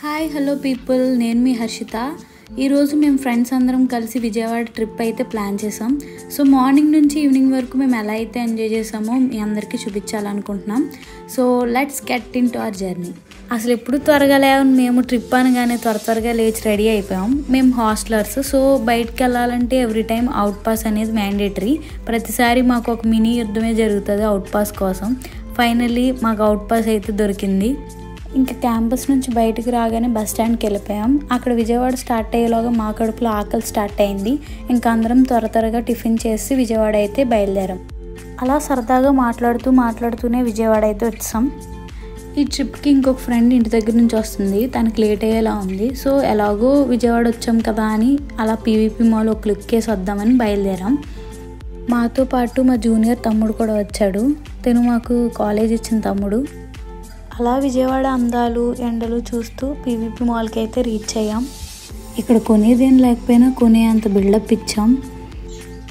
Hi hello people, నేను మీ హర్షిత. ఈరోజు మేము ఫ్రెండ్స్ అందరం కలిసి విజయవాడ ట్రిప్ అయితే ప్లాన్ చేసాం. సో మార్నింగ్ నుంచి ఈవినింగ్ వరకు మేము ఎలా అయితే ఎంజాయ్ చేసామో మీ అందరికీ చూపించాలనుకుంటున్నాం. So let's get into our journey. అసలు ఎప్పుడు త్వరగా లేవని మేము ట్రిప్ అనగానే త్వరగా లేచి రెడీ అయిపోయాం. మేము హాస్టలర్స్, సో బయటకు వెళ్ళాలంటే ఎవ్రీ టైం అవుట్ పాస్ అనేది మ్యాండేటరీ. ప్రతిసారి మాకు ఒక మినీ యుద్ధమే జరుగుతుంది అవుట్ పాస్ కోసం. ఫైనల్లీ మాకు అవుట్ పాస్ అయితే దొరికింది. ఇంకా క్యాంపస్ నుంచి బయటకు రాగానే బస్ స్టాండ్కి వెళ్ళిపోయాం. అక్కడ విజయవాడ స్టార్ట్ అయ్యేలాగా మా కడుపులో ఆకలి స్టార్ట్ అయింది. ఇంకా అందరం త్వరగా టిఫిన్ చేసి విజయవాడ అయితే బయలుదేరాం. అలా సరదాగా మాట్లాడుతూనే విజయవాడ అయితే వచ్చాం. ఈ ట్రిప్కి ఇంకొక ఫ్రెండ్ ఇంటి దగ్గర నుంచి వస్తుంది, తనకి లేట్ అయ్యేలా ఉంది. సో ఎలాగో విజయవాడ వచ్చాం కదా అని అలా పీవీపీ మాల్ ఒక క్లిక్ వేసి వద్దామని బయలుదేరాం. మాతో పాటు మా జూనియర్ తమ్ముడు కూడా వచ్చాడు. తను మాకు కాలేజ్ ఇచ్చిన తమ్ముడు. అలా విజయవాడ అందాలు ఎండలు చూస్తూ పీవీపీ మాల్కి అయితే రీచ్ అయ్యాం. ఇక్కడ కొనేదేం లేకపోయినా కొనే అంత బిల్డప్ ఇచ్చాం.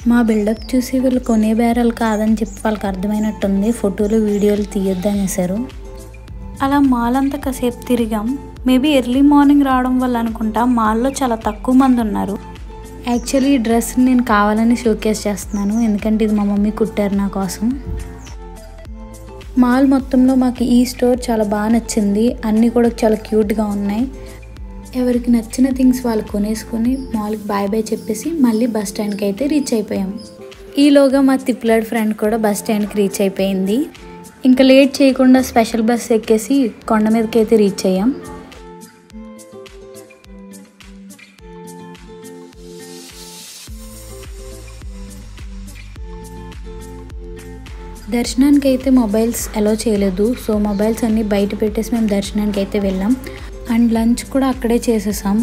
మా బిల్డప్ చూసి వీళ్ళు కొనే బేరాలు కాదని చెప్పి వాళ్ళకి అర్థమైనట్టుంది. ఫోటోలు వీడియోలు తీయొద్దనేసారు. అలా మాల్ అంతా కాసేపు తిరిగాం. మేబీ ఎర్లీ మార్నింగ్ రావడం వల్ల అనుకుంటా మాల్లో చాలా తక్కువ మంది ఉన్నారు. యాక్చువల్లీ ఈ డ్రెస్ నేను కావాలని షోకేస్ చేస్తున్నాను, ఎందుకంటే ఇది మా మమ్మీ కుట్టారు నా కోసం. మాల్ మొత్తంలో మాకు ఈ స్టోర్ చాలా బాగా నచ్చింది. అన్నీ కూడా చాలా క్యూట్గా ఉన్నాయి. ఎవరికి నచ్చిన థింగ్స్ వాళ్ళు కొనేసుకొని మాల్కి బాయ్ చెప్పేసి మళ్ళీ బస్ స్టాండ్కి అయితే రీచ్ అయిపోయాం. ఈలోగా మా తిప్లాడ్ ఫ్రెండ్ కూడా బస్ స్టాండ్కి రీచ్ అయిపోయింది. ఇంకా లేట్ చేయకుండా స్పెషల్ బస్ ఎక్కేసి కొండ మీదకి అయితే రీచ్ అయ్యాం. దర్శనానికి అయితే మొబైల్స్ అలో చేయలేదు. సో మొబైల్స్ అన్నీ బయట పెట్టేసి మేము దర్శనానికి అయితే వెళ్ళాం. అండ్ లంచ్ కూడా అక్కడే చేసేసాం.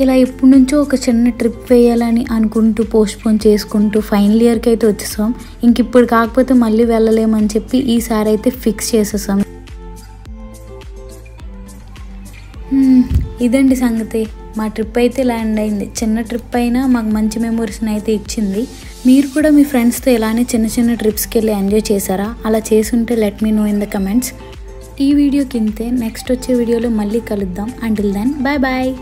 ఇలా ఎప్పటి నుంచో ఒక చిన్న ట్రిప్ వేయాలని అనుకుంటూ పోస్ట్పోన్ చేసుకుంటూ ఫైనల్ ఇయర్కి అయితే వచ్చేసాం. ఇంక ఇప్పుడు కాకపోతే మళ్ళీ వెళ్ళలేమని చెప్పి ఈసారి అయితే ఫిక్స్ చేసేసాం. ఇదండి సంగతి. మా ట్రిప్ అయితే ల్యాండ్ అయింది. చిన్న ట్రిప్ అయినా మాకు మంచి మెమొరీస్ని అయితే ఇచ్చింది. మీరు కూడా మీ ఫ్రెండ్స్తో ఇలానే చిన్న ట్రిప్స్కి వెళ్ళి ఎంజాయ్ చేశారా? అలా చేసుంటే let me know in the comments. ఈ వీడియోకి ఇంతే. నెక్స్ట్ వచ్చే వీడియోలో మళ్ళీ కలుద్దాం. Until then bye.